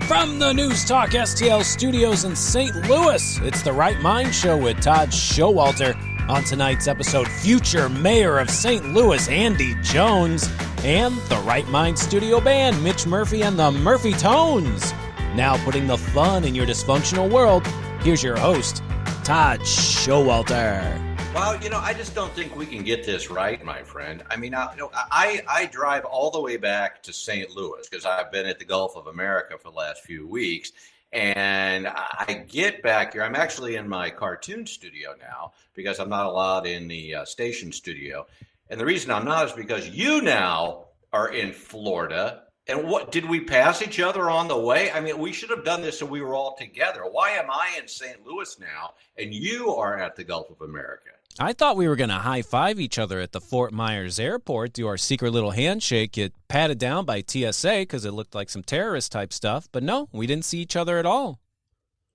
From the News Talk STL studios in St. Louis, it's the Right Mind Show with Todd Showalter. On tonight's episode, future mayor of St. Louis, Andy Jones, and the Right Mind studio band, Mitch Murphy and the Murphy Tones. Now putting the fun in your dysfunctional world, here's your host, Todd Showalter. Well, I just don't think we can get this right, my friend. I mean, I drive all the way back to St. Louis because I've been at the Gulf of America for the last few weeks. And I get back here. I'm actually in my cartoon studio now because I'm not allowed in the station studio. And the reason I'm not is because you now are in Florida. And what did we pass each other on the way? I mean, we should have done this so we were all together. Why am I in St. Louis now and you are at the Gulf of America? I thought we were going to high-five each other at the Fort Myers airport, do our secret little handshake, get patted down by TSA because it looked like some terrorist-type stuff. But no, we didn't see each other at all.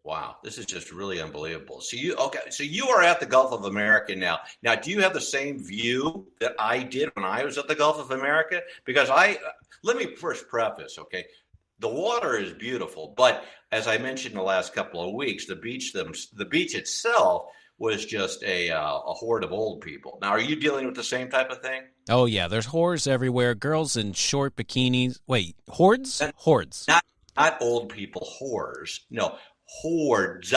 Wow, this is just really unbelievable. So you are at the Gulf of America now. Now, do you have the same view that I did when I was at the Gulf of America? Because let me first preface, okay? The water is beautiful, but as I mentioned the last couple of weeks, the beach itself was just a horde of old people. Now, are you dealing with the same type of thing? Oh, yeah. There's whores everywhere. Girls in short bikinis. Wait, hordes? Hordes. Not old people whores. No, hordes.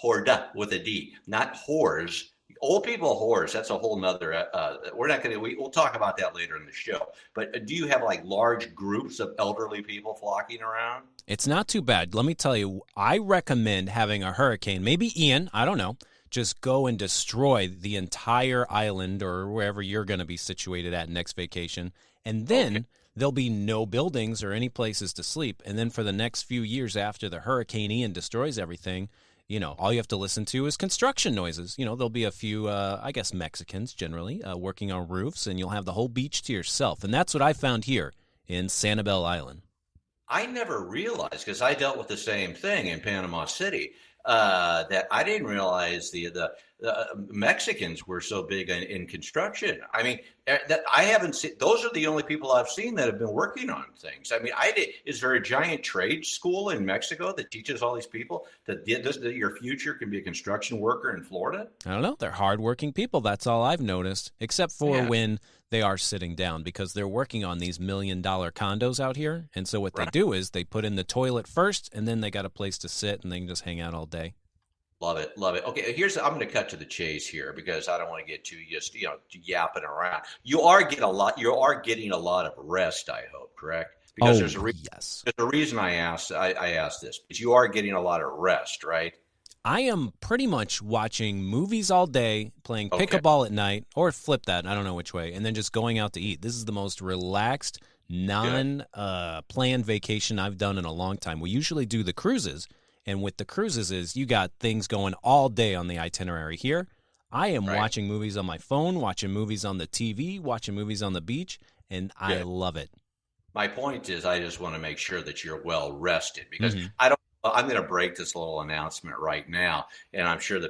Horda with a D. Not whores. Old people whores. That's a whole nother. We'll talk about that later in the show. But do you have like large groups of elderly people flocking around? It's not too bad. Let me tell you, I recommend having a hurricane. Maybe Ian. I don't know. Just go and destroy the entire island or wherever you're going to be situated at next vacation. And then there'll be no buildings or any places to sleep. And then for the next few years after the Hurricane Ian destroys everything, all you have to listen to is construction noises. There'll be a few, Mexicans generally working on roofs, and you'll have the whole beach to yourself. And that's what I found here in Sanibel Island. I never realized, because I dealt with the same thing in Panama City, that I didn't realize the Mexicans were so big in construction. I mean, that I haven't seen. Those are the only people I've seen that have been working on things. I mean, is there a giant trade school in Mexico that teaches all these people that your future can be a construction worker in Florida? I don't know. They're hardworking people. That's all I've noticed, except for when they are sitting down because they're working on these $1 million condos out here. And so what they do is they put in the toilet first, and then they got a place to sit, and they can just hang out all day. Love it. Love it. Okay, I'm going to cut to the chase here because I don't want to get too yapping around. You are getting a lot of rest, I hope, correct? Because there's a reason I asked this. Because you are getting a lot of rest, right? I am pretty much watching movies all day, playing pickleball at night, or flip that, I don't know which way, and then just going out to eat. This is the most relaxed, non-planned vacation I've done in a long time. We usually do the cruises, and with the cruises you got things going all day on the itinerary. Here, I am watching movies on my phone, watching movies on the TV, watching movies on the beach, and I love it. My point is I just want to make sure that you're well rested because I'm going to break this little announcement right now, and I'm sure the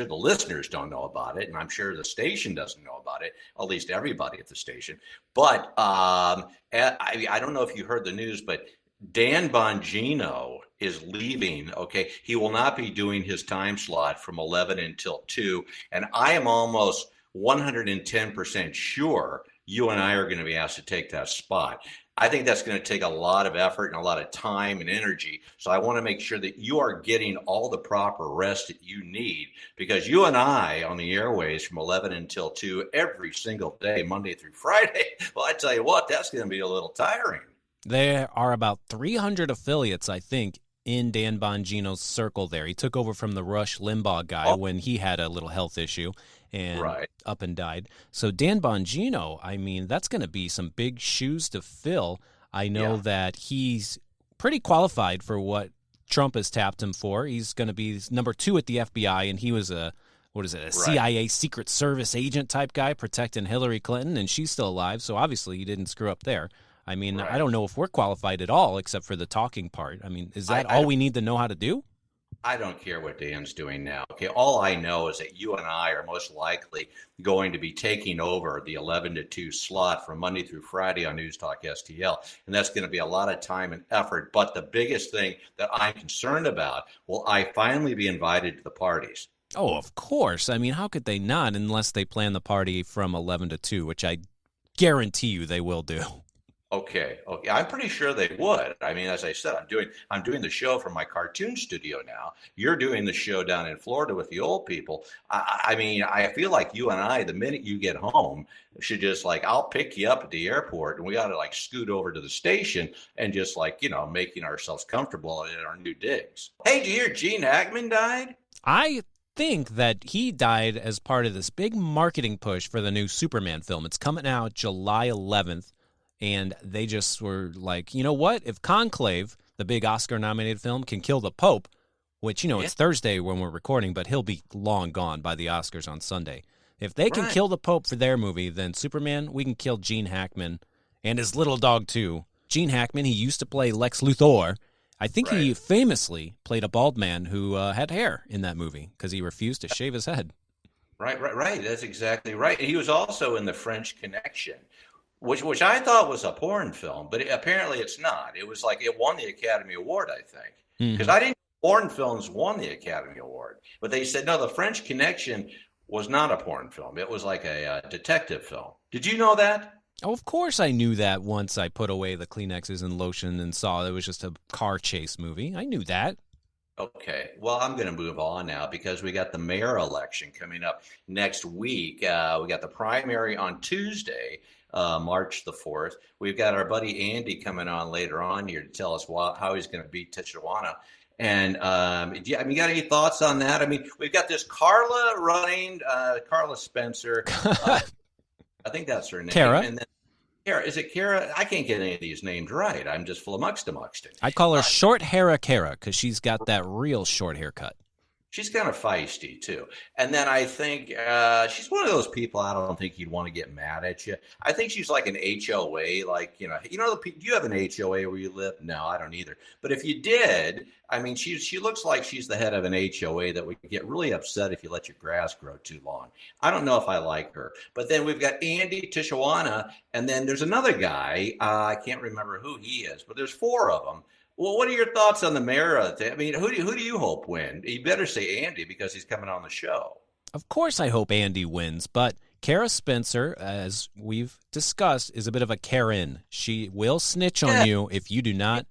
listeners don't know about it, and I'm sure the station doesn't know about it, at least everybody at the station. But I don't know if you heard the news, but Dan Bongino is leaving, okay? He will not be doing his time slot from 11 until 2, and I am almost 110% sure you and I are going to be asked to take that spot. I think that's going to take a lot of effort and a lot of time and energy. So I want to make sure that you are getting all the proper rest that you need because you and I on the airways from 11 until 2 every single day, Monday through Friday. Well, I tell you what, that's going to be a little tiring. There are about 300 affiliates, I think, in Dan Bongino's circle there. He took over from the Rush Limbaugh guy when he had a little health issue and up and died. So Dan Bongino, I mean, that's going to be some big shoes to fill. I know that he's pretty qualified for what Trump has tapped him for. He's going to be number 2 at the FBI, and he was a CIA Secret Service agent type guy protecting Hillary Clinton, and she's still alive, so obviously he didn't screw up there. I mean, I don't know if we're qualified at all except for the talking part. I mean, is that all we need to know how to do? I don't care what Dan's doing now. Okay, all I know is that you and I are most likely going to be taking over the 11 to 2 slot from Monday through Friday on News Talk STL, and that's going to be a lot of time and effort. But the biggest thing that I'm concerned about, will I finally be invited to the parties? Oh, of course. I mean, how could they not unless they plan the party from 11 to 2, which I guarantee you they will do. Okay. I'm pretty sure they would. I mean, as I said, I'm doing the show from my cartoon studio now. You're doing the show down in Florida with the old people. I mean, I feel like you and I, the minute you get home, should just I'll pick you up at the airport, and we got to scoot over to the station and just making ourselves comfortable in our new digs. Hey, do you hear Gene Hackman died? I think that he died as part of this big marketing push for the new Superman film. It's coming out July 11th. And they just were like, you know what? If Conclave, the big Oscar-nominated film, can kill the Pope, which, it's Thursday when we're recording, but he'll be long gone by the Oscars on Sunday. If they can kill the Pope for their movie, then Superman, we can kill Gene Hackman and his little dog, too. Gene Hackman, he used to play Lex Luthor. I think he famously played a bald man who had hair in that movie because he refused to shave his head. Right. That's exactly right. He was also in The French Connection, which I thought was a porn film, but apparently it's not. It was it won the Academy Award, I think. Because I didn't know porn films won the Academy Award. But they said, no, The French Connection was not a porn film. It was a detective film. Did you know that? Oh, of course I knew that once I put away the Kleenexes and lotion and saw it was just a car chase movie. I knew that. Okay. Well, I'm going to move on now because we got the mayor election coming up next week. We got the primary on Tuesday. March the 4th. We've got our buddy Andy coming on later on here to tell us how he's going to beat Tijuana. And do you got any thoughts on that? I mean, we've got this Carla running, Carla Spencer. I think that's her name. Kara. And then Kara. Is it Kara? I can't get any of these names right. I'm just flummoxed. I call her Short Hair Kara because she's got that real short haircut. She's kind of feisty, too. And then I think she's one of those people I don't think you'd want to get mad at you. I think she's like an HOA, do you have an HOA where you live? No, I don't either. But if you did, I mean, she looks like she's the head of an HOA that would get really upset if you let your grass grow too long. I don't know if I like her. But then we've got Andy Tijuana, and then there's another guy. I can't remember who he is, but there's 4 of them. Well, what are your thoughts on the mayor? I mean, who do you hope win? You better say Andy because he's coming on the show. Of course I hope Andy wins, but Kara Spencer, as we've discussed, is a bit of a Karen. She will snitch on you if you do not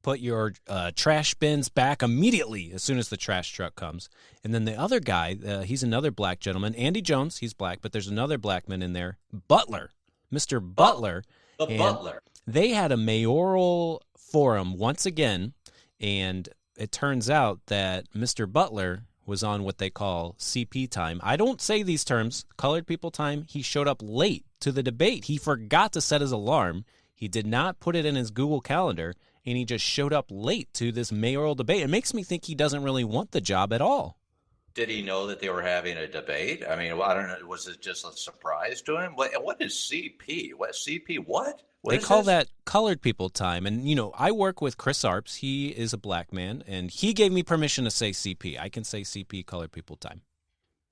put your trash bins back immediately as soon as the trash truck comes. And then the other guy, he's another black gentleman. Andy Jones, he's black, but there's another black man in there. Butler, Mr. Butler. The Butler. They had a mayoral forum once again, and it turns out that Mr. Butler was on what they call CP time. I don't say these terms, colored people time. He showed up late to the debate. He forgot to set his alarm. He did not put it in his Google Calendar, and he just showed up late to this mayoral debate. It makes me think he doesn't really want the job at all. Did he know that they were having a debate? I mean, I don't know. Was it just a surprise to him? What is CP? What CP? What? They call that colored people time. And, I work with Chris Arps. He is a black man, and he gave me permission to say CP. I can say CP, colored people time.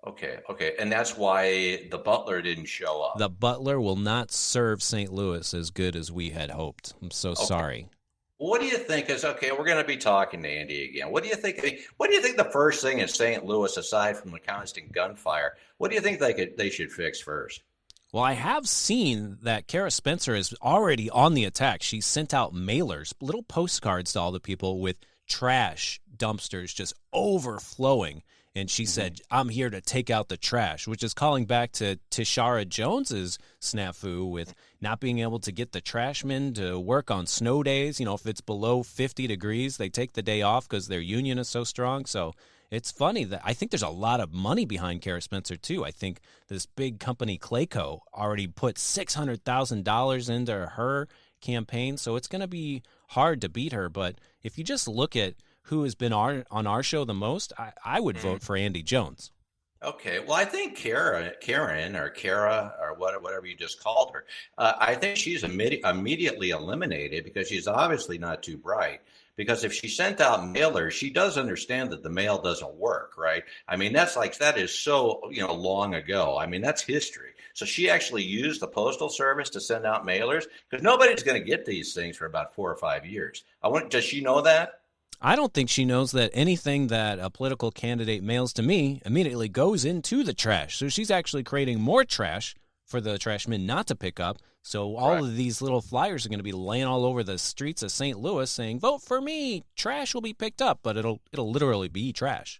Okay. And that's why the Butler didn't show up. The Butler will not serve St. Louis as good as we had hoped. I'm so sorry. What do you think is, we're going to be talking to Andy again. What do you think the first thing in St. Louis, aside from the constant gunfire, what do you think they should fix first? Well, I have seen that Kara Spencer is already on the attack. She sent out mailers, little postcards to all the people with trash dumpsters just overflowing. And she said, I'm here to take out the trash, which is calling back to Tishara Jones's snafu with not being able to get the trashmen to work on snow days. If it's below 50 degrees, they take the day off because their union is so strong. So it's funny that I think there's a lot of money behind Kara Spencer, too. I think this big company, Clayco, already put $600,000 into her campaign. So it's going to be hard to beat her. But if you just look at who has been on our show the most, I would vote for Andy Jones. Okay, well, I think Karen or Kara or whatever you just called her, I think she's immediately eliminated because she's obviously not too bright. Because if she sent out mailers, she does understand that the mail doesn't work, right? I mean, that is so, long ago. I mean, that's history. So she actually used the postal service to send out mailers because nobody's going to get these things for about 4 or 5 years. Does she know that? I don't think she knows that anything that a political candidate mails to me immediately goes into the trash. So she's actually creating more trash for the trashmen not to pick up. So all of these little flyers are going to be laying all over the streets of St. Louis saying, "Vote for me. Trash will be picked up," but it'll literally be trash.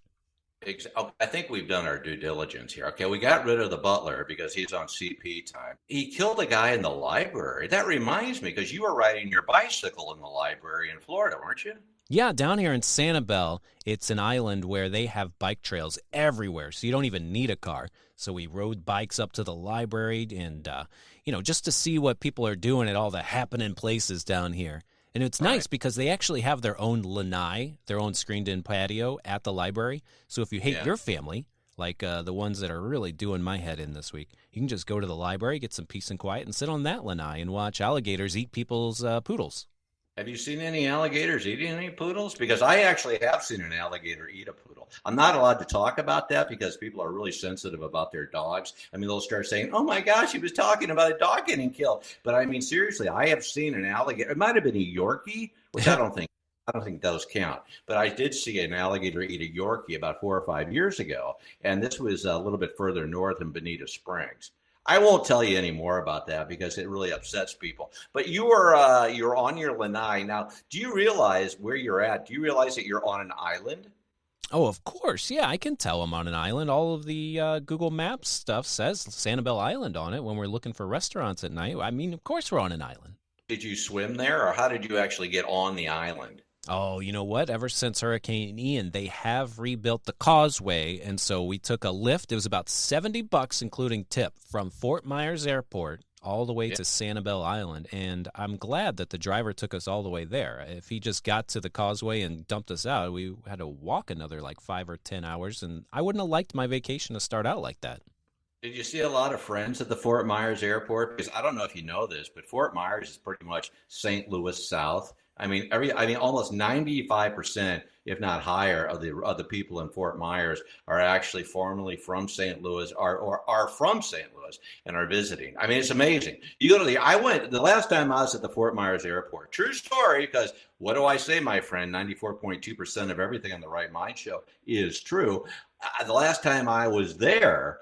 I think we've done our due diligence here. Okay, we got rid of the butler because he's on CP time. He killed a guy in the library. That reminds me, because you were riding your bicycle in the library in Florida, weren't you? Yeah, down here in Sanibel, it's an island where they have bike trails everywhere, so you don't even need a car. So we rode bikes up to the library and, just to see what people are doing at all the happening places down here. And it's nice because they actually have their own lanai, their own screened-in patio at the library. So if you hate your family, like the ones that are really doing my head in this week, you can just go to the library, get some peace and quiet, and sit on that lanai and watch alligators eat people's poodles. Have you seen any alligators eating any poodles? Because I actually have seen an alligator eat a poodle. I'm not allowed to talk about that because people are really sensitive about their dogs. I mean, they'll start saying, "Oh my gosh, he was talking about a dog getting killed." But I mean, seriously, I have seen an alligator. It might have been a Yorkie, which I don't think those count. But I did see an alligator eat a Yorkie about 4 or 5 years ago, and this was a little bit further north in Bonita Springs. I won't tell you any more about that because it really upsets people. But you're on your lanai now. Do you realize where you're at? Do you realize that you're on an island? Oh, of course. Yeah, I can tell I'm on an island. All of the Google Maps stuff says Sanibel Island on it when we're looking for restaurants at night. I mean, of course we're on an island. Did you swim there, or how did you actually get on the island? Oh, you know what? Ever since Hurricane Ian, they have rebuilt the causeway, and so we took a lift. It was about $70, including tip, from Fort Myers Airport all the way to Sanibel Island, and I'm glad that the driver took us all the way there. If he just got to the causeway and dumped us out, we had to walk another like 5 or 10 hours, and I wouldn't have liked my vacation to start out like that. Did you see a lot of friends at the Fort Myers Airport? Because I don't know if you know this, but Fort Myers is pretty much St. Louis South. I mean, almost 95%, if not higher, of the people in Fort Myers are actually formerly from St. Louis or are from St. Louis and are visiting. I mean, it's amazing. You go to the last time I was at the Fort Myers Airport. True story, because what do I say, my friend? 94.2% of everything on the Right Mind Show is true. The last time I was there,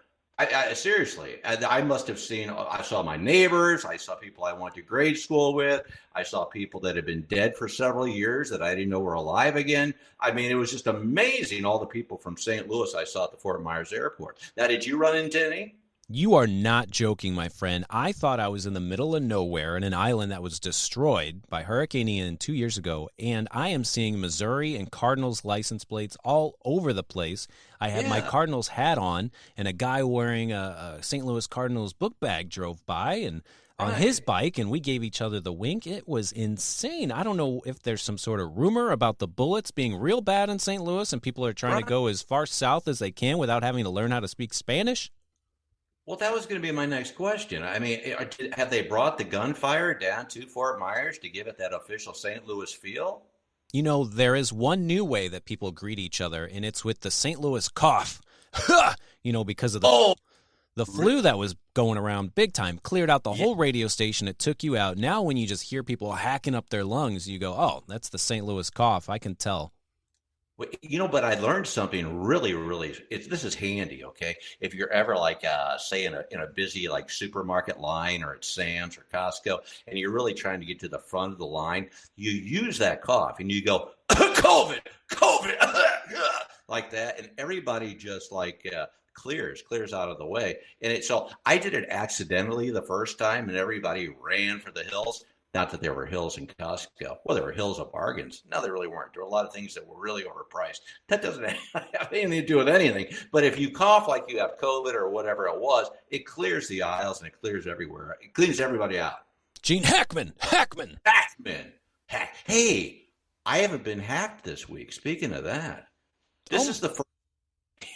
seriously, I must have seen, I saw my neighbors, I saw people I went to grade school with, I saw people that had been dead for several years that I didn't know were alive again. I mean, it was just amazing, all the people from St. Louis I saw at the Fort Myers Airport. Now, did you run into any? You are not joking, my friend. I thought I was in the middle of nowhere in an island that was destroyed by Hurricane Ian 2 years ago, and I am seeing Missouri and Cardinals license plates all over the place. I had my Cardinals hat on, and a guy wearing a St. Louis Cardinals book bag drove by and on his bike, and we gave each other the wink. It was insane. I don't know if there's some sort of rumor about the bullets being real bad in St. Louis, and people are trying to go as far south as they can without having to learn how to speak Spanish. Well, that was going to be my next question. I mean, have they brought the gunfire down to Fort Myers to give it that official St. Louis feel? You know, there is one new way that people greet each other, and it's with the St. Louis cough. Because of the flu that was going around big time, cleared out the whole radio station. It took you out. Now when you just hear people hacking up their lungs, you go, oh, that's the St. Louis cough. I can tell. But I learned something really, really. This is handy, okay? If you're ever say in a busy supermarket line or at Sam's or Costco, and you're really trying to get to the front of the line, you use that cough and you go COVID, like that, and everybody just clears out of the way. So I did it accidentally the first time, and everybody ran for the hills. Not that there were hills in Costco. Well, there were hills of bargains. No, there really weren't. There were a lot of things that were really overpriced. That doesn't have anything to do with anything. But if you cough like you have COVID or whatever it was, it clears the aisles and it clears everywhere. It cleans everybody out. Gene Hackman. Hey, I haven't been hacked this week. Speaking of that, this is the first.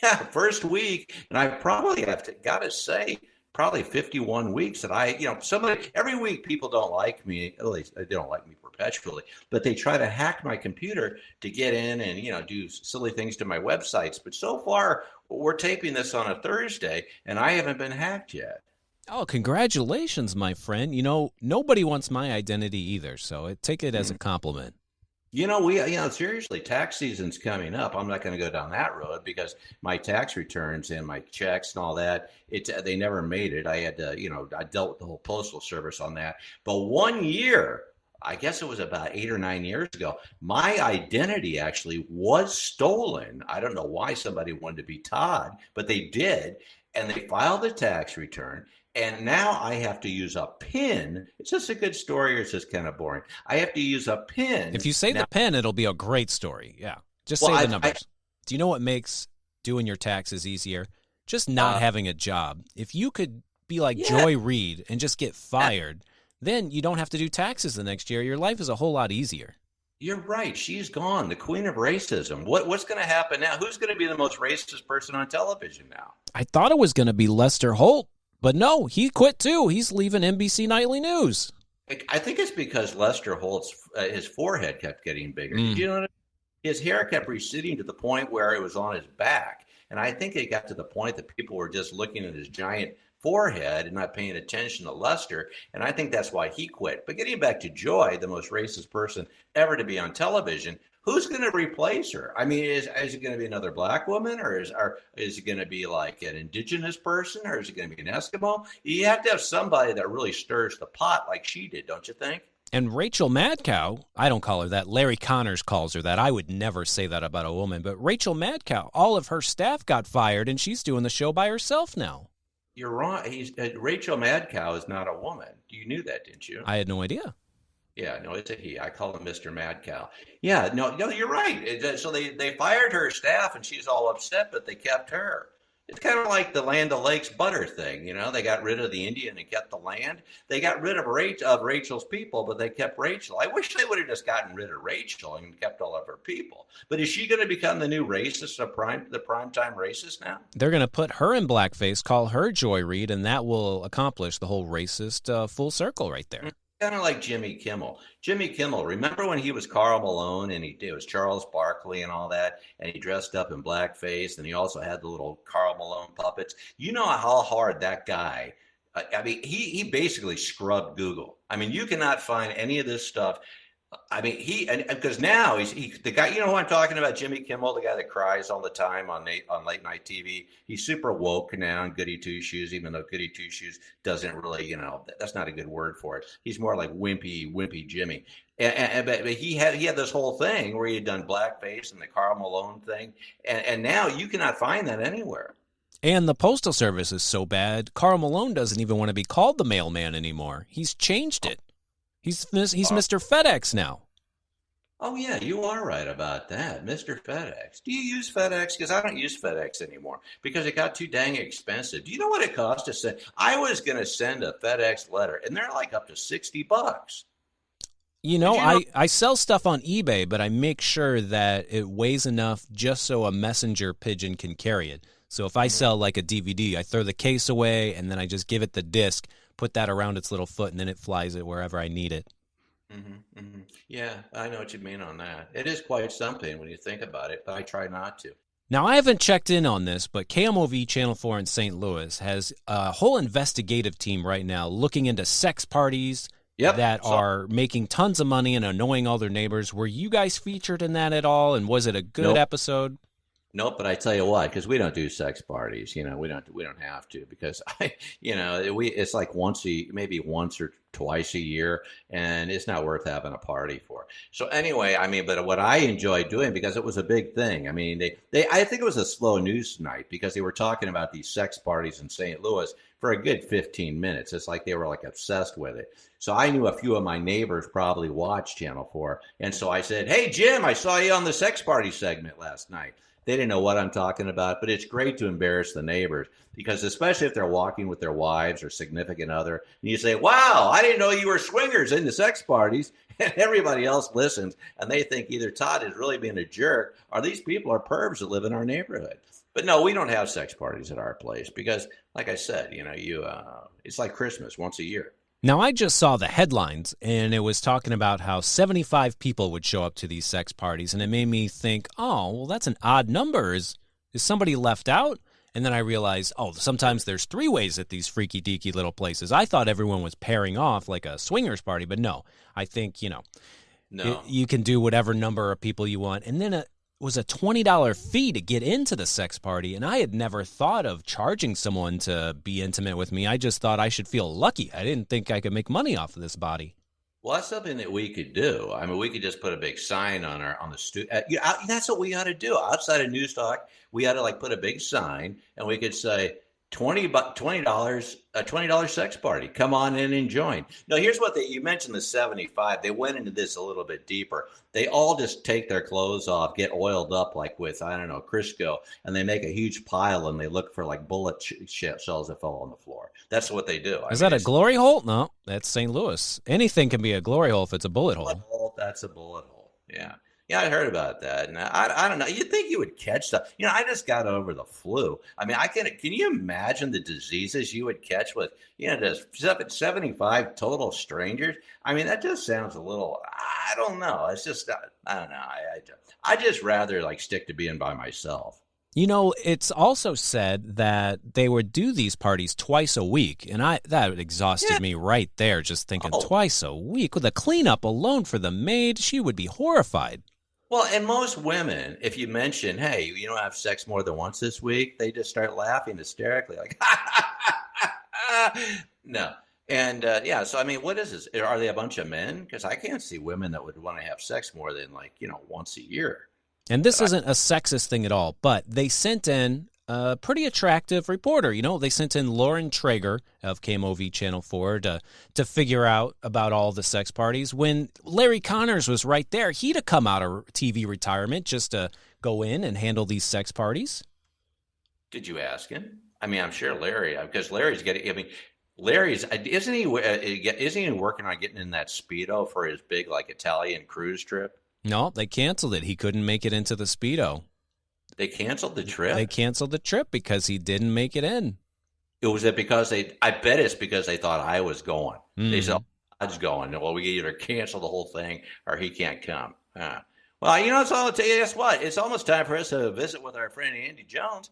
Yeah, first week, and I probably got to say, probably 51 weeks that somebody every week people don't like me. At least they don't like me perpetually, but they try to hack my computer to get in and do silly things to my websites. But so far, we're taping this on a Thursday, and I haven't been hacked yet. Oh, congratulations, my friend. Nobody wants my identity either, so take it as a compliment. Seriously, tax season's coming up. I'm not going to go down that road because my tax returns and my checks and all that, they never made it. I had to, I dealt with the whole postal service on that. But 1 year, I guess it was about 8 or 9 years ago, my identity actually was stolen. I don't know why somebody wanted to be Todd, but they did. And they filed a tax return. And now I have to use a PIN. It's just a good story, or it's just kind of boring. I have to use a PIN. If you say the PIN, it'll be a great story. Yeah. Just say the numbers. Do you know what makes doing your taxes easier? Just not having a job. If you could be like Joy Reid and just get fired, then you don't have to do taxes the next year. Your life is a whole lot easier. You're right. She's gone, the queen of racism. What's going to happen now? Who's going to be the most racist person on television now? I thought it was going to be Lester Holt. But no, he quit too. He's leaving NBC Nightly News. I think it's because Lester Holt's his forehead kept getting bigger. Did you know that? His hair kept receding to the point where it was on his back. And I think it got to the point that people were just looking at his giant forehead and not paying attention to Lester. And I think that's why he quit. But getting back to Joy, the most racist person ever to be on television, who's going to replace her? I mean, is it going to be another black woman, or is it going to be like an indigenous person, or is it going to be an Eskimo? You have to have somebody that really stirs the pot like she did, don't you think? And Rachel Madcow, I don't call her that. Larry Connors calls her that. I would never say that about a woman. But Rachel Madcow, all of her staff got fired, and she's doing the show by herself now. You're wrong. Rachel Madcow is not a woman. You knew that, didn't you? I had no idea. Yeah, no, it's a he. I call him Mr. Mad Cow. Yeah, no, you're right. So they fired her staff, and she's all upset, but they kept her. It's kind of like the Land O'Lakes butter thing. They got rid of the Indian and kept the land. They got rid of Rachel's people, but they kept Rachel. I wish they would have just gotten rid of Rachel and kept all of her people. But is she going to become the new racist, the primetime racist now? They're going to put her in blackface, call her Joy Reid, and that will accomplish the whole racist full circle right there. Kind of like Jimmy Kimmel. Jimmy Kimmel, remember when he was Karl Malone and it was Charles Barkley and all that, and he dressed up in blackface, and he also had the little Karl Malone puppets? You know how hard that guy, he basically scrubbed Google. I mean, you cannot find any of this stuff. I mean, because now he's the guy, who I'm talking about, Jimmy Kimmel, the guy that cries all the time on late night TV. He's super woke now and goody two shoes, even though goody two shoes doesn't really, that's not a good word for it. He's more like wimpy Jimmy. But he had this whole thing where he had done blackface and the Karl Malone thing. And now you cannot find that anywhere. And the Postal Service is so bad, Karl Malone doesn't even want to be called the mailman anymore. He's changed it. He's Mr. FedEx now. Oh, yeah, you are right about that, Mr. FedEx. Do you use FedEx? Because I don't use FedEx anymore because it got too dang expensive. Do you know what it costs to send? I was going to send a FedEx letter, and they're like up to $60. I sell stuff on eBay, but I make sure that it weighs enough just so a messenger pigeon can carry it. So if I sell like a DVD, I throw the case away, and then I just give it the disc, put that around its little foot, and then it flies it wherever I need it. Mm-hmm, mm-hmm. Yeah, I know what you mean on that. It is quite something when you think about it, but I try not to. Now, I haven't checked in on this, but KMOV Channel 4 in St. Louis has a whole investigative team right now looking into sex parties that are making tons of money and annoying all their neighbors. Were you guys featured in that at all, and was it a good episode? Nope, but I tell you what, because we don't do sex parties, we don't have to, because it's like maybe once or twice a year, and it's not worth having a party for. So anyway, but what I enjoyed doing, because it was a big thing. I mean, I think it was a slow news night because they were talking about these sex parties in St. Louis for a good 15 minutes. It's like they were like obsessed with it. So I knew a few of my neighbors probably watched Channel 4, and so I said, "Hey Jim, I saw you on the sex party segment last night." They didn't know what I'm talking about, but it's great to embarrass the neighbors because especially if they're walking with their wives or significant other, and you say, wow, I didn't know you were swingers into sex parties, and everybody else listens, and they think either Todd is really being a jerk or these people are pervs that live in our neighborhood. But no, we don't have sex parties at our place because, like I said, it's like Christmas once a year. Now, I just saw the headlines, and it was talking about how 75 people would show up to these sex parties, and it made me think, oh, well, that's an odd number. Is somebody left out? And then I realized, oh, sometimes there's three ways at these freaky-deaky little places. I thought everyone was pairing off like a swingers party, but no. I think, you can do whatever number of people you want. And then it was a $20 fee to get into the sex party, and I had never thought of charging someone to be intimate with me. I just thought I should feel lucky. I didn't think I could make money off of this body. Well, that's something that we could do. I mean, we could just put a big sign on the that's what we ought to do. Outside of Newstalk, we ought to put a big sign, and we could say, $20, a $20 sex party. Come on in and join. No, here's what you mentioned the 75. They went into this a little bit deeper. They all just take their clothes off, get oiled up with, I don't know, Crisco, and they make a huge pile and they look for bullet shells that fall on the floor. That's what they do. Is that a glory hole? No, that's St. Louis. Anything can be a glory hole if it's a bullet hole. That's a bullet hole. Yeah. Yeah, I heard about that. And I don't know. You'd think you would catch stuff. I just got over the flu. I mean, can you imagine the diseases you would catch with, just 75 total strangers? I mean, that just sounds a little, I don't know. It's just, I don't know. I just rather stick to being by myself. It's also said that they would do these parties twice a week, and that exhausted me right there, just thinking twice a week. With a cleanup alone for the maid, she would be horrified. Well, and most women, if you mention, hey, you don't have sex more than once this week, they just start laughing hysterically, no. And, so, I mean, what is this? Are they a bunch of men? Because I can't see women that would want to have sex more than, once a year. And this isn't a sexist thing at all, but they sent in a pretty attractive reporter. They sent in Lauren Traeger of KMOV Channel 4 to figure out about all the sex parties. When Larry Connors was right there, he'd have come out of TV retirement just to go in and handle these sex parties. Did you ask him? I mean, I'm sure Larry, because Larry's getting, isn't he working on getting in that Speedo for his big, Italian cruise trip? No, they canceled it. He couldn't make it into the Speedo. They canceled the trip? They canceled the trip because he didn't make it in. Was it because I bet it's because they thought I was going. Mm-hmm. They said, Todd's going. Well, we either cancel the whole thing or he can't come. Well, it's all, I'll tell you, guess what? It's almost time for us to visit with our friend Andy Jones.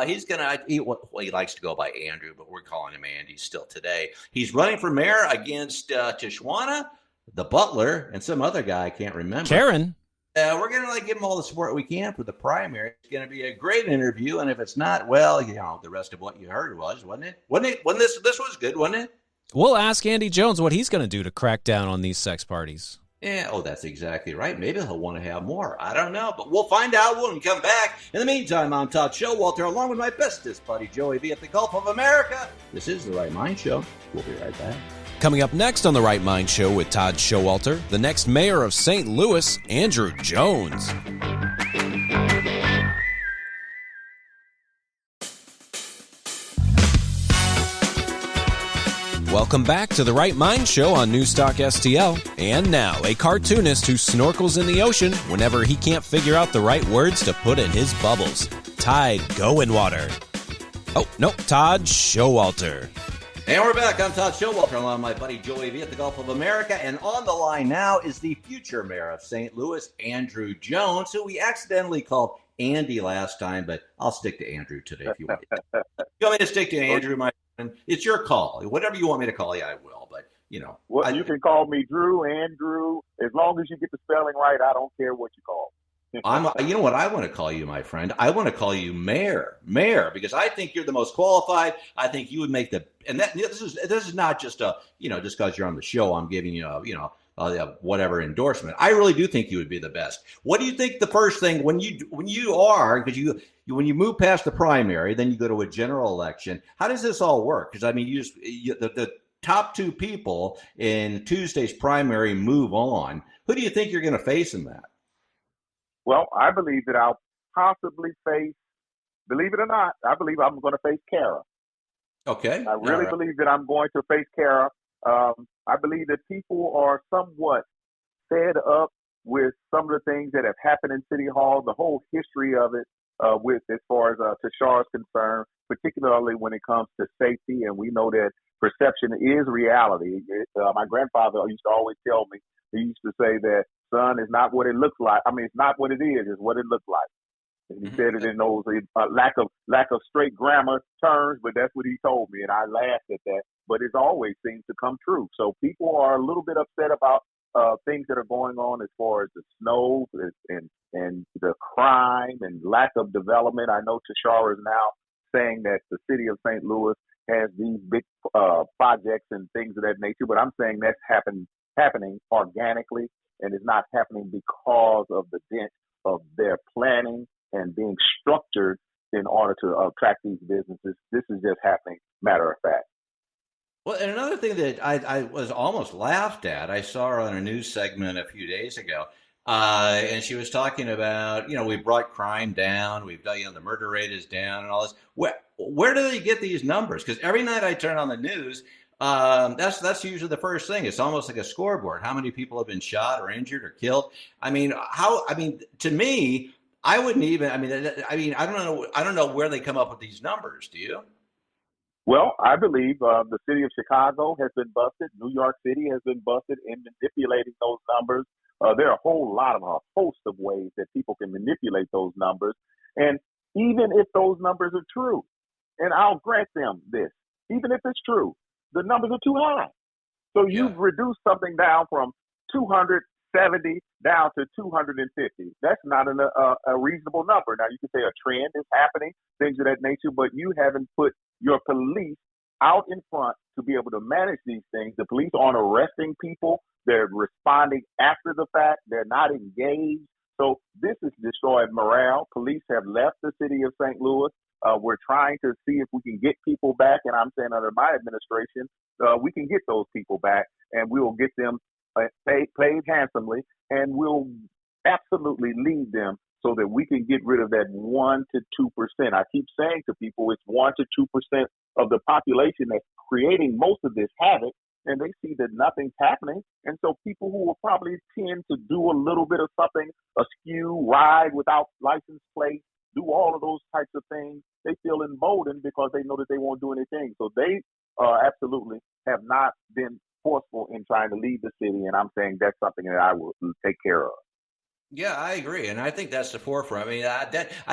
He's going to eat he likes to go by Andrew, but we're calling him Andy still today. He's running for mayor against Tishwana, the butler, and some other guy I can't remember. Karen. We're going to give him all the support we can for the primary. It's going to be a great interview, and if it's not, well, the rest of what you heard wasn't it? This was good, wasn't it? We'll ask Andy Jones what he's going to do to crack down on these sex parties. Yeah, that's exactly right. Maybe he'll want to have more. I don't know, but we'll find out when we come back. In the meantime, I'm Todd Showalter, along with my bestest buddy, Joey V. at the Gulf of America. This is The Right Mind Show. We'll be right back. Coming up next on The Right Mind Show with Todd Showalter, the next mayor of St. Louis, Andrew Jones. Welcome back to The Right Mind Show on Newstalk STL. And now, a cartoonist who snorkels in the ocean whenever he can't figure out the right words to put in his bubbles. Tide Going Water. Oh, no, Todd Showalter. And we're back. I'm Todd Showalter, along with my buddy Joey V. at the Gulf of America. And on the line now is the future mayor of St. Louis, Andrew Jones, who we accidentally called Andy last time, but I'll stick to Andrew today if you want. You want me to stick to Andrew, my friend? It's your call. Whatever you want me to call you, I will. But, Well, you can call me Drew, Andrew. As long as you get the spelling right, I don't care what you call me. You know what I want to call you, my friend? I want to call you mayor, because I think you're the most qualified. I think you would make this is not just just because you're on the show, I'm giving you whatever endorsement. I really do think you would be the best. What do you think the first thing when you move past the primary, then you go to a general election? How does this all work? Because I mean, the top two people in Tuesday's primary move on. Who do you think you're going to face in that? Well, I believe that our possibly face, believe it or not, I believe I'm going to face Kara. Okay. I really believe that I'm going to face Kara. I believe that people are somewhat fed up with some of the things that have happened in City Hall, the whole history of it, with as far as Tashar is concerned, particularly when it comes to safety. And we know that perception is reality. My grandfather used to always tell me, he used to say that, son, is not what it looks like. I mean, it's not what it is, it's what it looks like. And he said it in those lack of straight grammar terms, but that's what he told me, and I laughed at that. But it always seems to come true. So people are a little bit upset about things that are going on as far as the snow and the crime and lack of development. I know Tashara is now saying that the city of St. Louis has these big projects and things of that nature, but I'm saying that's happening organically, and it's not happening because of the dent of their planning and being structured in order to attract these businesses. This is just happening, matter of fact. Well, and another thing that I was almost laughed at, I saw her on a news segment a few days ago, and she was talking about, we brought crime down, we've done, the murder rate is down and all this. Where do they get these numbers? Because every night I turn on the news, that's usually the first thing. It's almost like a scoreboard. How many people have been shot or injured or killed? To me, I wouldn't even. I don't know where they come up with these numbers. Do you? Well, I believe the city of Chicago has been busted. New York City has been busted in manipulating those numbers. There are a host of ways that people can manipulate those numbers. And even if those numbers are true, and I'll grant them this, even if it's true, the numbers are too high. So you've reduced something down from 270 down to 250. That's not a reasonable number. Now, you can say a trend is happening, things of that nature, but you haven't put your police out in front to be able to manage these things. The police aren't arresting people. They're responding after the fact. They're not engaged. So this has destroyed morale. Police have left the city of St. Louis. We're trying to see if we can get people back. And I'm saying under my administration, we can get those people back, and we will get them paid handsomely, and we'll absolutely lead them so that we can get rid of that 1% to 2%. I keep saying to people, it's 1% to 2% of the population that's creating most of this havoc, and they see that nothing's happening. And so people who will probably tend to do a little bit of something askew, ride without license plates, do all of those types of things, they feel emboldened because they know that they won't do anything. So they absolutely have not been forceful in trying to lead the city, and I'm saying that's something that I will take care of. Yeah, I agree, and I think that's the forefront. I mean, I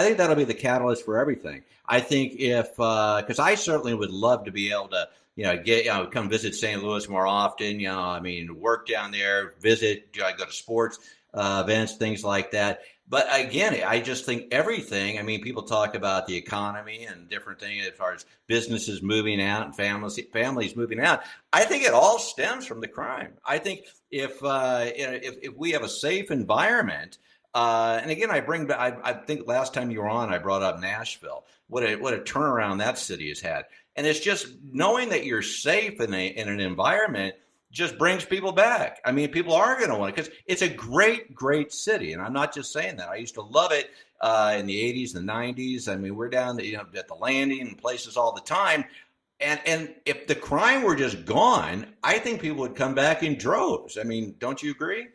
think that'll be the catalyst for everything. I think if because I certainly would love to be able to, come visit St. Louis more often. Work down there, visit, go to sports events, things like that. But again, I just think everything. I mean, people talk about the economy and different things as far as businesses moving out and families moving out. I think it all stems from the crime. I think if we have a safe environment, and again, I think last time you were on, I brought up Nashville. What a turnaround that city has had, and it's just knowing that you're safe in an environment just brings people back. I mean, people are going to want it because it's a great, great city. And I'm not just saying that. I used to love it in the 80s and the 90s. I mean, we're down at the Landing and places all the time. And if the crime were just gone, I think people would come back in droves. I mean, don't you agree?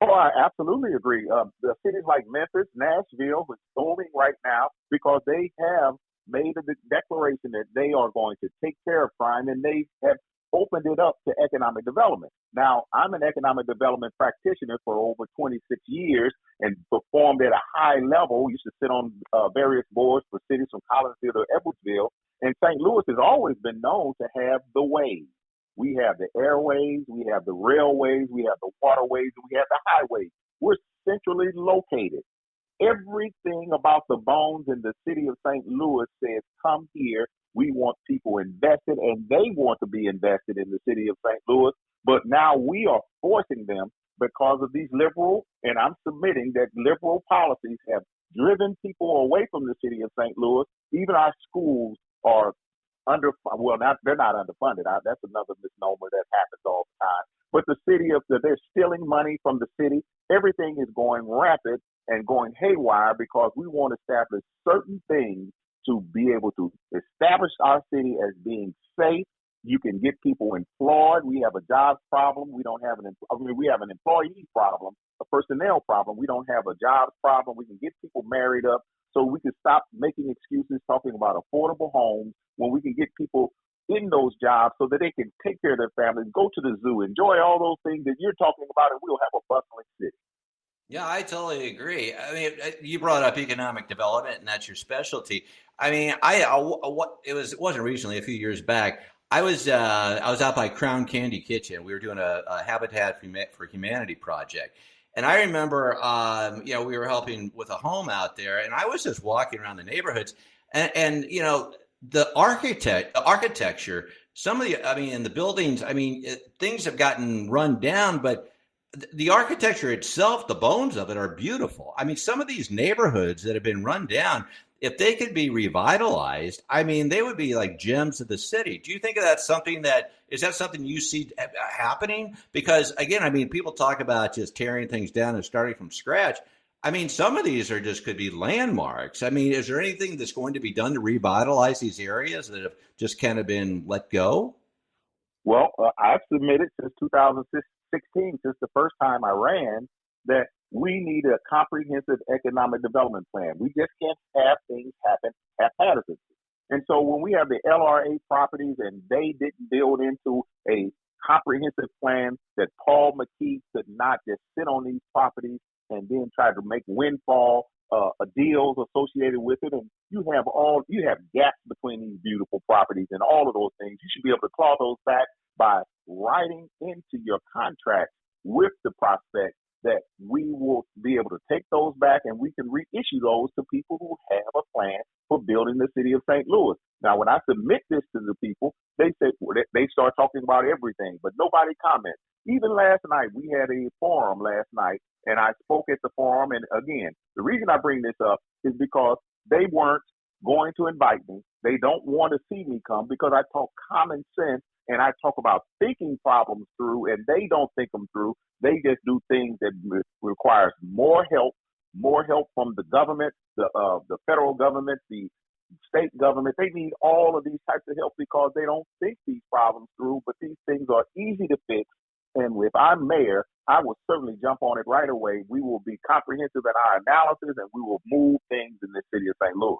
Oh, I absolutely agree. The cities like Memphis, Nashville, is booming right now because they have made a declaration that they are going to take care of crime, and they have opened it up to economic development. Now, I'm an economic development practitioner for over 26 years and performed at a high level. Used to sit on various boards for cities from Collinsville to Edwardsville. And St. Louis has always been known to have the ways. We have the airways, we have the railways, we have the waterways, and we have the highways. We're centrally located. Everything about the bones in the city of St. Louis says, come here. We want people invested, and they want to be invested in the city of St. Louis. But now we are forcing them because of these liberal, and I'm submitting that liberal policies have driven people away from the city of St. Louis. Even our schools are they're not underfunded. That's another misnomer that happens all the time. But they're stealing money from the city. everything is going rapid and going haywire because we want to establish certain things to be able to establish our city as being safe. You can get people employed. We have a jobs problem. We don't have we have an employee problem, a personnel problem. We don't have a jobs problem. We can get people married up, so we can stop making excuses talking about affordable homes when we can get people in those jobs so that they can take care of their families, go to the zoo, enjoy all those things that you're talking about, and we'll have a bustling city. Yeah, I totally agree. I mean, you brought up economic development, and that's your specialty. I mean, it wasn't recently, a few years back. I was out by Crown Candy Kitchen. We were doing a Habitat for Humanity project, and I remember, we were helping with a home out there, and I was just walking around the neighborhoods, and the architecture, and the buildings. I mean, things have gotten run down, but the architecture itself, the bones of it are beautiful. I mean, some of these neighborhoods that have been run down, if they could be revitalized, I mean, they would be like gems of the city. Do you think is that something you see happening? Because again, I mean, people talk about just tearing things down and starting from scratch. I mean, some of these could be landmarks. I mean, is there anything that's going to be done to revitalize these areas that have just kind of been let go? Well, I've submitted since 2016, since the first time I ran, that we need a comprehensive economic development plan. We just can't have things happen haphazardly. And so when we have the LRA properties and they didn't build into a comprehensive plan, that Paul McKee could not just sit on these properties and then try to make windfall deals associated with it. And you have gaps between these beautiful properties and all of those things. You should be able to claw those back by writing into your contract with the prospect that we will be able to take those back and we can reissue those to people who have a plan for building the city of St. Louis. Now, when I submit this to the people, they start talking about everything, but nobody comments. Even last night, we had a forum last night, and I spoke at the forum. And again, the reason I bring this up is because they weren't going to invite me. They don't want to see me come because I talk common sense and I talk about thinking problems through, and they don't think them through. They just do things that requires more help from the government, the federal government, the state government. They need all of these types of help because they don't think these problems through, but these things are easy to fix. And if I'm mayor, I will certainly jump on it right away. We will be comprehensive in our analysis and we will move things in the city of St. Louis.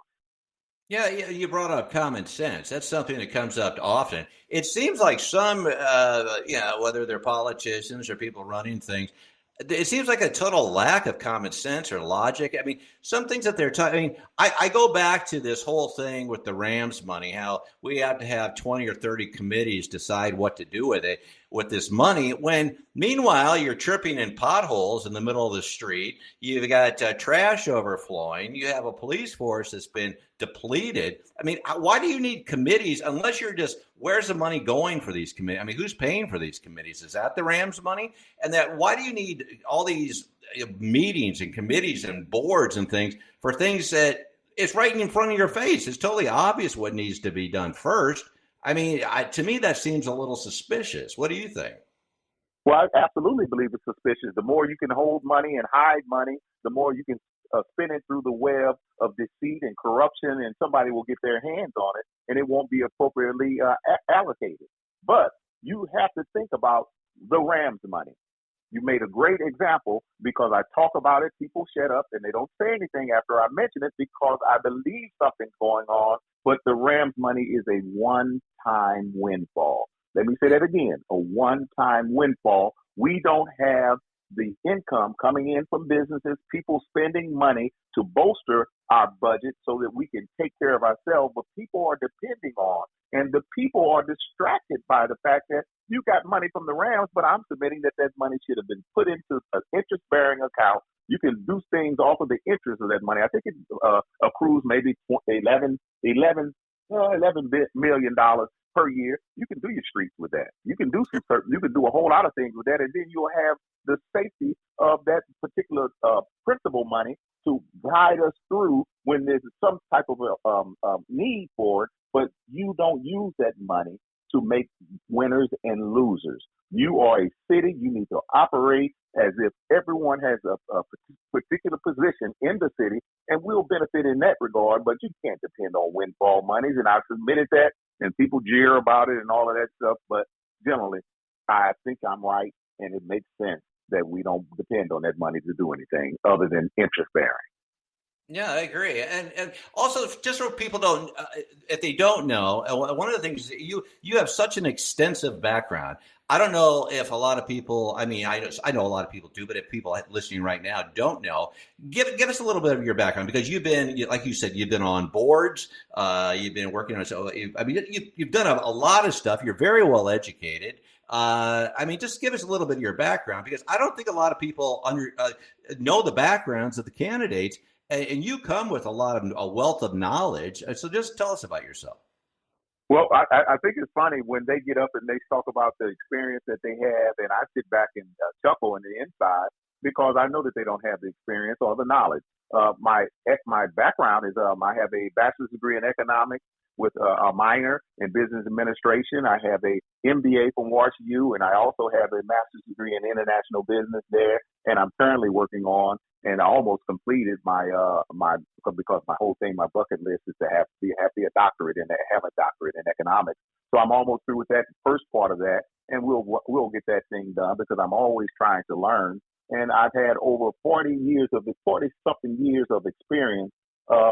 Yeah, you brought up common sense. That's something that comes up often. It seems like some, whether they're politicians or people running things, it seems like a total lack of common sense or logic. I mean, some things that they're talking. I mean, I go back to this whole thing with the Rams money, how we have to have 20 or 30 committees decide what to do with it, with this money, when meanwhile you're tripping in potholes in the middle of the street. You've got trash overflowing. You have a police force that's been depleted. I mean, why do you need committees unless you're just, where's the money going for these committees? I mean, who's paying for these committees? Is that the Rams money? And why do you need all these meetings and committees and boards and things for things that it's right in front of your face? It's totally obvious what needs to be done first. I mean, to me, that seems a little suspicious. What do you think? Well, I absolutely believe it's suspicious. The more you can hold money and hide money, the more you can spin it through the web of deceit and corruption, and somebody will get their hands on it, and it won't be appropriately allocated. But you have to think about the Rams money. You made a great example because I talk about it, people shut up, and they don't say anything after I mention it because I believe something's going on. But the Rams money is a one-time windfall. Let me say that again, a one-time windfall. We don't have the income coming in from businesses, people spending money to bolster our budget so that we can take care of ourselves, but people are depending on, and the people are distracted by the fact that you got money from the Rams, but I'm submitting that money should have been put into an interest-bearing account. You can do things off of the interest of that money. I think it accrues maybe $11 million per year. You can do your streets with that. You can do you can do a whole lot of things with that, and then you'll have the safety of that particular principal money to guide us through when there's some type of need for it. But you don't use that money to make winners and losers. You are a city. You need to operate as if everyone has a particular position in the city and will benefit in that regard, but you can't depend on windfall monies. And I've submitted that, and people jeer about it and all of that stuff. But generally, I think I'm right, and it makes sense that we don't depend on that money to do anything other than interest bearing. Yeah, I agree, and also just so people don't, if they don't know, one of the things is that you have such an extensive background. I don't know if a lot of people. I mean, I know a lot of people do, but if people listening right now don't know, give us a little bit of your background, because you've been, like you said, you've been on boards, you've been working on. So I mean, you've done a lot of stuff. You're very well educated. I mean, just give us a little bit of your background, because I don't think a lot of people know the backgrounds of the candidates. And you come with a wealth of knowledge. So just tell us about yourself. Well, I think it's funny when they get up and they talk about the experience that they have, and I sit back and chuckle on the inside because I know that they don't have the experience or the knowledge. My background is I have a bachelor's degree in economics with a minor in business administration. I have a MBA from WashU, and I also have a master's degree in international business there. And I'm currently working on, and I almost completed because my whole thing, my bucket list is to have a doctorate and have a doctorate in economics. So I'm almost through with that first part of that, and we'll get that thing done because I'm always trying to learn. And I've had over 40 something years of experience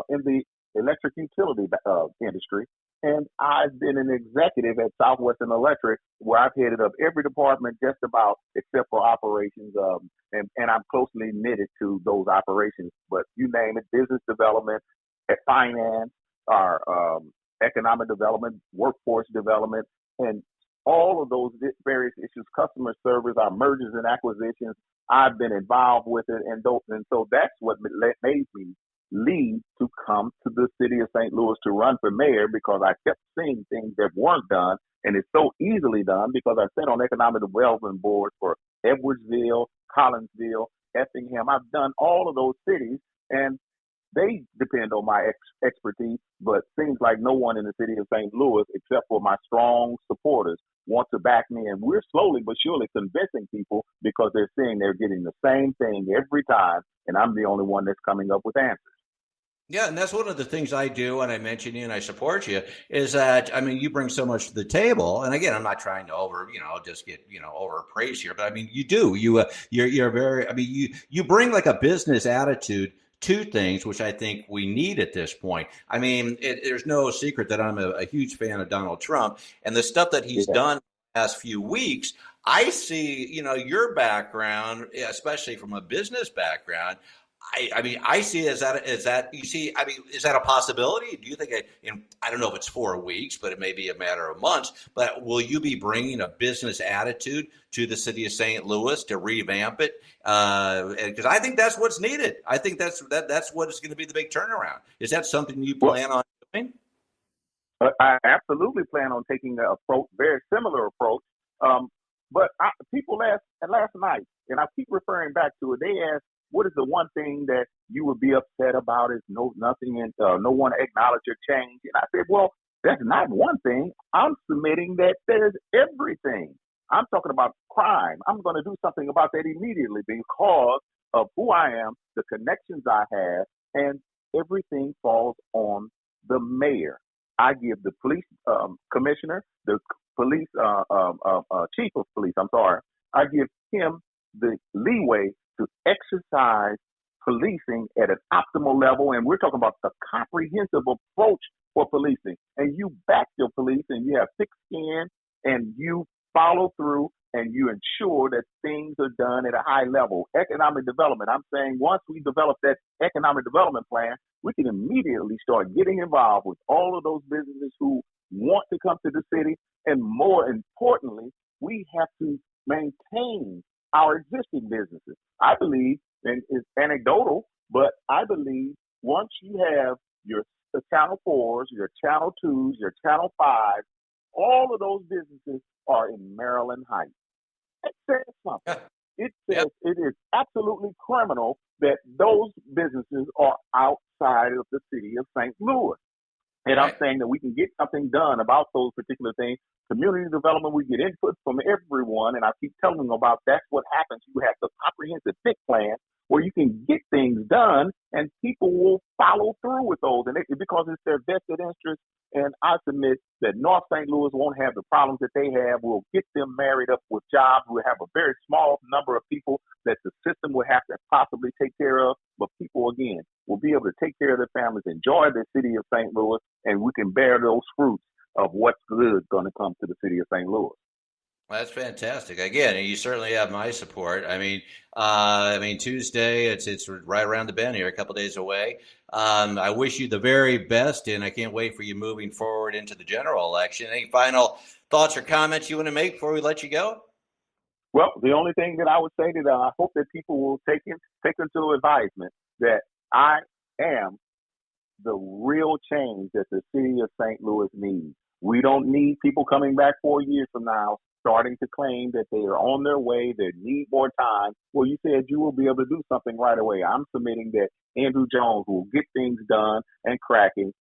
in the electric utility industry. And I've been an executive at Southwestern Electric, where I've headed up every department just about except for operations. And I'm closely knitted to those operations. But you name it, business development, finance, our economic development, workforce development, and all of those various issues, customer service, our mergers and acquisitions. I've been involved with it. And so that's what made me lead to come to the city of St. Louis to run for mayor, because I kept seeing things that weren't done, and it's so easily done because I sat on economic development boards for Edwardsville, Collinsville, Effingham. I've done all of those cities, and they depend on my expertise, but seems like no one in the city of St. Louis, except for my strong supporters, want to back me. And we're slowly but surely convincing people because they're seeing they're getting the same thing every time, and I'm the only one that's coming up with answers. Yeah, and that's one of the things I do, and I mention you and I support you, is that, I mean, you bring so much to the table. And again, I'm not trying to overpraise here, but I mean, you do. You're very, I mean, you bring like a business attitude to things, which I think we need at this point. I mean, there's no secret that I'm a huge fan of Donald Trump, and the stuff that he's done the past few weeks. I see, your background, especially from a business background. I mean, I see is that you see, I mean, is that a possibility? Do you think I don't know if it's 4 weeks, but it may be a matter of months, but will you be bringing a business attitude to the city of St. Louis to revamp it? Because I think that's what's needed. I think that's what is going to be the big turnaround. Is that something you plan on doing? I absolutely plan on taking a very similar approach. But people asked last night, and I keep referring back to it. They asked, what is the one thing that you would be upset about? Is nothing, and no one acknowledge your change? And I said, well, that's not one thing. I'm submitting that there's everything. I'm talking about crime. I'm going to do something about that immediately because of who I am, the connections I have, and everything falls on the mayor. I give the police commissioner, the police chief of police, I give him the leeway to exercise policing at an optimal level. And we're talking about the comprehensive approach for policing. And you back your police, and you have thick skin, and you follow through, and you ensure that things are done at a high level. Economic development. I'm saying once we develop that economic development plan, we can immediately start getting involved with all of those businesses who want to come to the city. And more importantly, we have to maintain our existing businesses. I believe, and it's anecdotal, but I believe once you have your Channel 4s, your Channel 2s, your Channel 5s, all of those businesses are in Maryland Heights. It says something. It says it is absolutely criminal that those businesses are outside of the city of St. Louis. And I'm saying that we can get something done about those particular things. Community development, we get input from everyone. And I keep telling them about that's what happens. You have the comprehensive big plan where you can get things done and people will follow through with those. And because it's their vested interest. And I submit that North St. Louis won't have the problems that they have. We'll get them married up with jobs. We'll have a very small number of people that the system will have to possibly take care of. But people, again, will be able to take care of their families, enjoy the city of St. Louis, and we can bear those fruits of what's good going to come to the city of St. Louis. Well, that's fantastic. Again, you certainly have my support. I mean, Tuesday, it's right around the bend here, a couple days away. I wish you the very best, and I can't wait for you moving forward into the general election. Any final thoughts or comments you want to make before we let you go? Well, the only thing that I would say that I hope that people will take into advisement that I am the real change that the city of St. Louis needs. We don't need people coming back 4 years from now starting to claim that they are on their way, they need more time. Well, you said you will be able to do something right away. I'm submitting that Andrew Jones will get things done and cracking,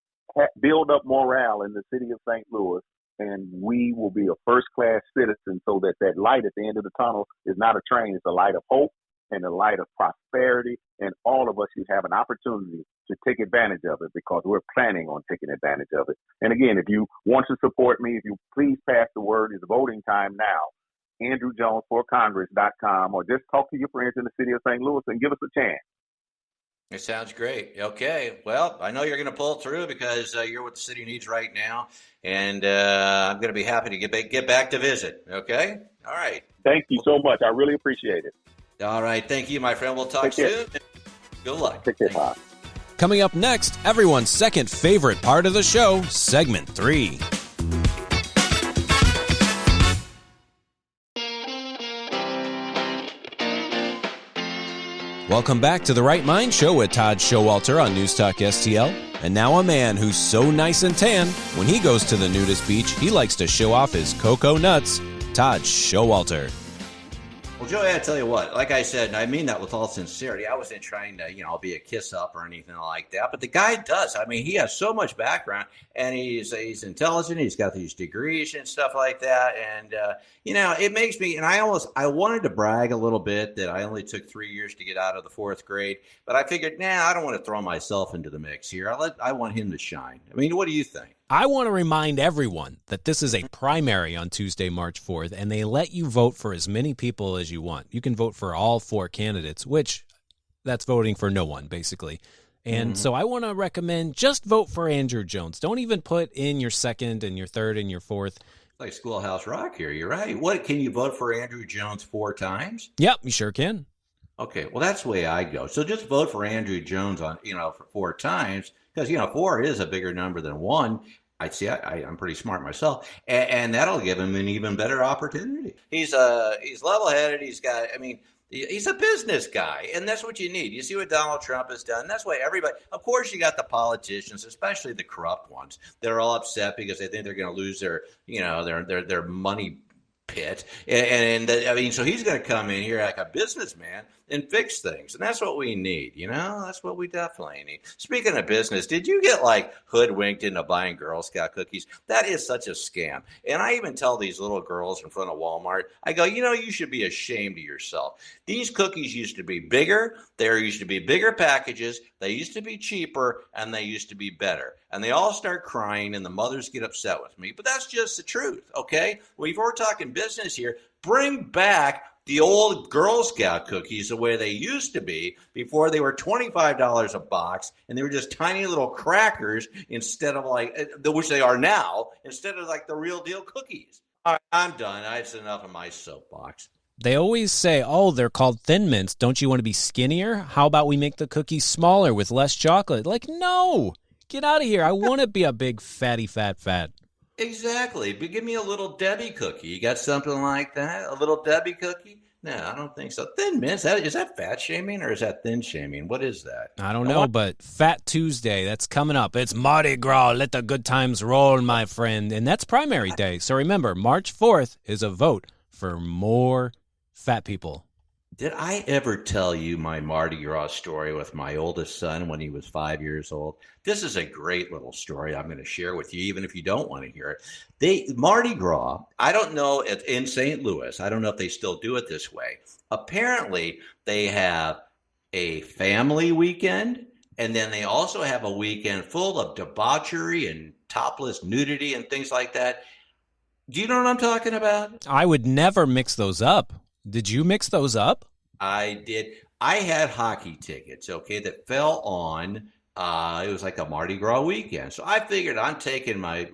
build up morale in the city of St. Louis, and we will be a first-class citizen so that that light at the end of the tunnel is not a train. It's a light of hope and a light of prosperity, and all of us should have an opportunity to take advantage of it because we're planning on taking advantage of it. And again, if you want to support me, if you please pass the word, it's voting time now. AndrewJonesForCongress.com, or just talk to your friends in the city of St. Louis and give us a chance. It sounds great. Okay. Well, I know you're going to pull through because you're what the city needs right now. And I'm going to be happy to get back to visit. Okay? All right. Thank you so much. I really appreciate it. All right. Thank you, my friend. We'll talk soon. Good luck. Take care. Bye. Coming up next, everyone's second favorite part of the show, segment 3. Welcome back to the Right Mind Show with Todd Showalter on News Talk STL. And now a man who's so nice and tan, when he goes to the nudist beach, he likes to show off his cocoa nuts. Todd Showalter. Well, Joey, I tell you what, like I said, and I mean that with all sincerity, I wasn't trying to, be a kiss up or anything like that, but the guy does. I mean, he has so much background, and he's intelligent. He's got these degrees and stuff like that, and, it makes me, and I wanted to brag a little bit that I only took 3 years to get out of the 4th grade, but I figured, I don't want to throw myself into the mix here. I want him to shine. I mean, what do you think? I want to remind everyone that this is a primary on Tuesday, March 4th, and they let you vote for as many people as you want. You can vote for all 4 candidates, which that's voting for no one, basically. And so I want to recommend just vote for Andrew Jones. Don't even put in your 2nd and your 3rd and your 4th. Like Schoolhouse Rock here. You're right. What, can you vote for Andrew Jones 4 times? Yep, you sure can. Okay, well, that's the way I go. So just vote for Andrew Jones on, for 4 times. Because, 4 is a bigger number than 1. I'm pretty smart myself, and that'll give him an even better opportunity. He's level-headed. He's a business guy, and that's what you need. You see what Donald Trump has done. That's why everybody, of course, you got the politicians, especially the corrupt ones, that are all upset because they think they're going to lose their money pit. So he's going to come in here like a businessman and fix things. And that's what we need. That's what we definitely need. Speaking of business, did you get hoodwinked into buying Girl Scout cookies? That is such a scam. And I even tell these little girls in front of Walmart, I go, you should be ashamed of yourself. These cookies used to be bigger. There used to be bigger packages. They used to be cheaper, and they used to be better. And they all start crying, and the mothers get upset with me. But that's just the truth, okay? Well, if we're talking business here, bring back the old Girl Scout cookies the way they used to be before they were $25 a box, and they were just tiny little crackers instead of which they are now, instead of the real deal cookies. All right, I'm done. That's enough of my soapbox. They always say, they're called Thin Mints. Don't you want to be skinnier? How about we make the cookies smaller with less chocolate? No, get out of here. I want to be a big fatty fat. Exactly. But give me a little Debbie cookie. You got something like that? A little Debbie cookie? No, I don't think so. Thin Mints, is that fat shaming or is that thin shaming? What is that? I don't know, but Fat Tuesday, that's coming up. It's Mardi Gras. Let the good times roll, my friend. And that's primary day. So remember, March 4th is a vote for more fat people. Did I ever tell you my Mardi Gras story with my oldest son when he was 5 years old? This is a great little story I'm going to share with you, even if you don't want to hear it. Mardi Gras, I don't know, in St. Louis, I don't know if they still do it this way. Apparently, they have a family weekend, and then they also have a weekend full of debauchery and topless nudity and things like that. Do you know what I'm talking about? I would never mix those up. Did you mix those up? I did. I had hockey tickets, okay, that fell on, it was like a Mardi Gras weekend. So I figured I'm taking my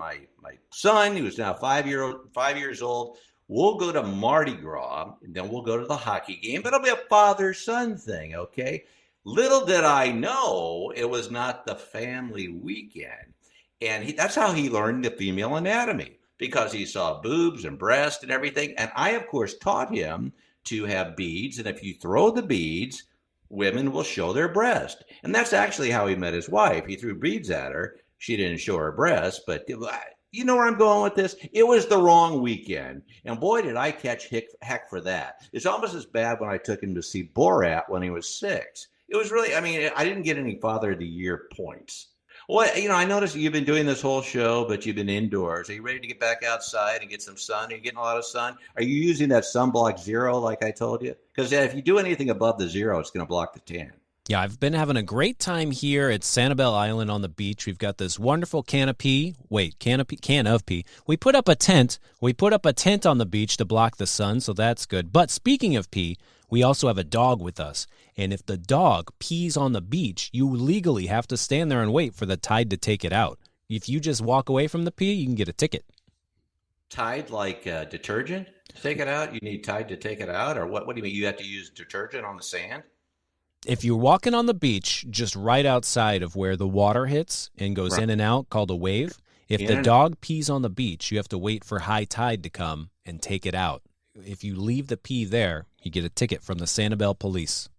son, who is now 5 years old. We'll go to Mardi Gras, and then we'll go to the hockey game. But it'll be a father-son thing, okay? Little did I know it was not the family weekend. And that's how he learned the female anatomy, because he saw boobs and breast and everything. And I, of course, taught him to have beads. And if you throw the beads, women will show their breast. And that's actually how he met his wife. He threw beads at her. She didn't show her breast, but you know where I'm going with this? It was the wrong weekend. And boy, did I catch heck for that. It's almost as bad when I took him to see Borat when he was 6. It was really, I mean, I didn't get any Father of the Year points. Well, I noticed you've been doing this whole show, but you've been indoors. Are you ready to get back outside and get some sun? Are you getting a lot of sun? Are you using that sunblock 0 like I told you? Because if you do anything above the 0, it's going to block the tan. Yeah, I've been having a great time here at Sanibel Island on the beach. We've got this wonderful can of pee. We put up a tent. We put up a tent on the beach to block the sun, so that's good. But speaking of pee, we also have a dog with us. And if the dog pees on the beach, you legally have to stand there and wait for the tide to take it out. If you just walk away from the pee, you can get a ticket. Tide like detergent to take it out? You need Tide to take it out? Or what do you mean? You have to use detergent on the sand? If you're walking on the beach, just right outside of where the water hits and goes in and out, called a wave, if the dog pees on the beach, you have to wait for high tide to come and take it out. If you leave the pee there, you get a ticket from the Sanibel police.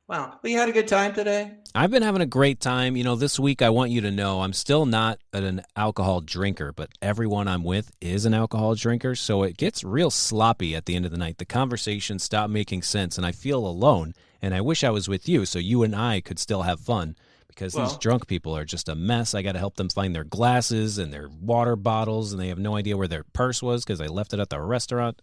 Wow. Well, you had a good time today? I've been having a great time. This week I want you to know I'm still not an alcohol drinker, but everyone I'm with is an alcohol drinker, so it gets real sloppy at the end of the night. The conversations stop making sense, and I feel alone, and I wish I was with you so you and I could still have fun, because these drunk people are just a mess. I got to help them find their glasses and their water bottles, and they have no idea where their purse was because I left it at the restaurant.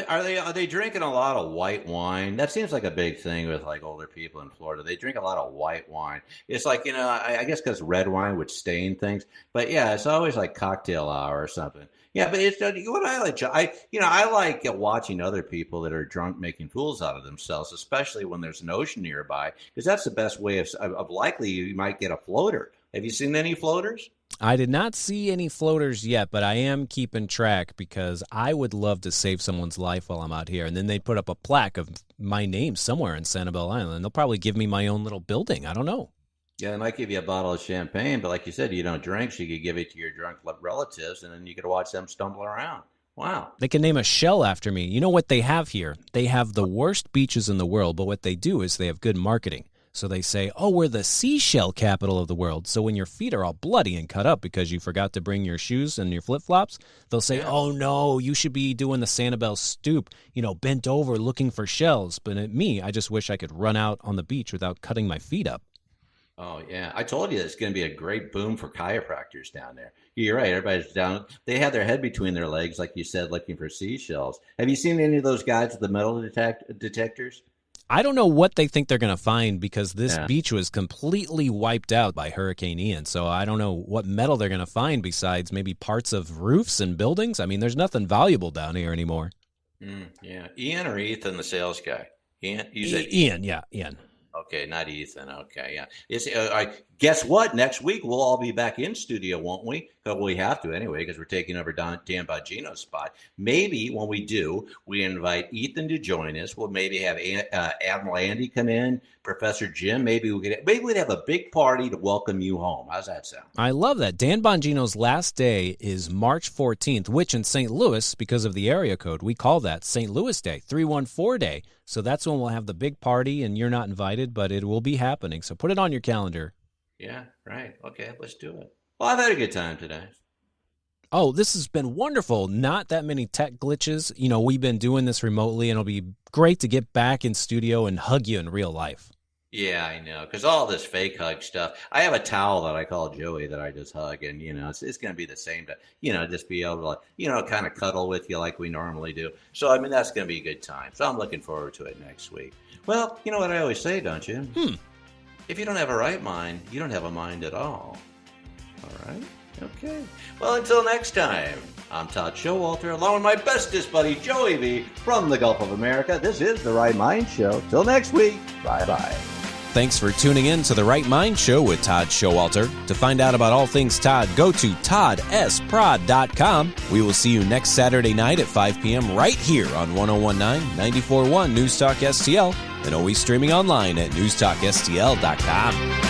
Are they drinking a lot of white wine? That seems like a big thing with like older people in Florida. They drink a lot of white wine. It's like, I guess because red wine would stain things. But yeah, it's always like cocktail hour or something. Yeah, but it's what I like. I like watching other people that are drunk making fools out of themselves, especially when there's an ocean nearby, because that's the best way of likely you might get a floater. Have you seen any floaters? I did not see any floaters yet, but I am keeping track because I would love to save someone's life while I'm out here. And then they put up a plaque of my name somewhere in Sanibel Island. They'll probably give me my own little building. I don't know. Yeah, they might give you a bottle of champagne, but like you said, you don't drink, so you could give it to your drunk relatives, and then you could watch them stumble around. Wow. They can name a shell after me. You know what they have here? They have the worst beaches in the world, but what they do is they have good marketing. So they say, oh, we're the seashell capital of the world. So when your feet are all bloody and cut up because you forgot to bring your shoes and your flip-flops, they'll say, oh, no, you should be doing the Sanibel stoop, bent over looking for shells. But I just wish I could run out on the beach without cutting my feet up. Oh, yeah. I told you it's going to be a great boom for chiropractors down there. You're right. Everybody's down. They have their head between their legs, like you said, looking for seashells. Have you seen any of those guys with the metal detectors? I don't know what they think they're going to find because this beach was completely wiped out by Hurricane Ian. So I don't know what metal they're going to find besides maybe parts of roofs and buildings. I mean, there's nothing valuable down here anymore. Yeah. Ian or Ethan, the sales guy? Ian? You said Ian, yeah, Ian. Okay, not Ethan. Okay, yeah. It's guess what? Next week we'll all be back in studio, won't we? But we have to anyway because we're taking over Dan Bongino's spot. Maybe when we do, we invite Ethan to join us. We'll maybe have Admiral Andy come in, Professor Jim. Maybe we'd have a big party to welcome you home. How's that sound? I love that. Dan Bongino's last day is March 14th, which in St. Louis, because of the area code, we call that St. Louis Day, 314 Day. So that's when we'll have the big party, and you're not invited, but it will be happening. So put it on your calendar. Yeah, right. Okay, let's do it. Well, I've had a good time today. Oh, this has been wonderful. Not that many tech glitches. You know, we've been doing this remotely, and it'll be great to get back in studio and hug you in real life. Yeah, I know. Because all this fake hug stuff, I have a towel that I call Joey that I just hug. And, you know, it's going to be the same to, you know, just be able to, like, you know, kind of cuddle with you like we normally do. So, I mean, that's going to be a good time. So I'm looking forward to it next week. Well, you know what I always say, don't you? If you don't have a right mind, you don't have a mind at all. All right? Okay. Well, until next time, I'm Todd Showalter, along with my bestest buddy, Joey V, from the Gulf of America. This is The Right Mind Show. Till next week, bye-bye. Thanks for tuning in to The Right Mind Show with Todd Showalter. To find out about all things Todd, go to toddsprod.com. We will see you next Saturday night at 5 p.m. right here on 101.9, 94.1 News Talk STL, and always streaming online at newstalkstl.com.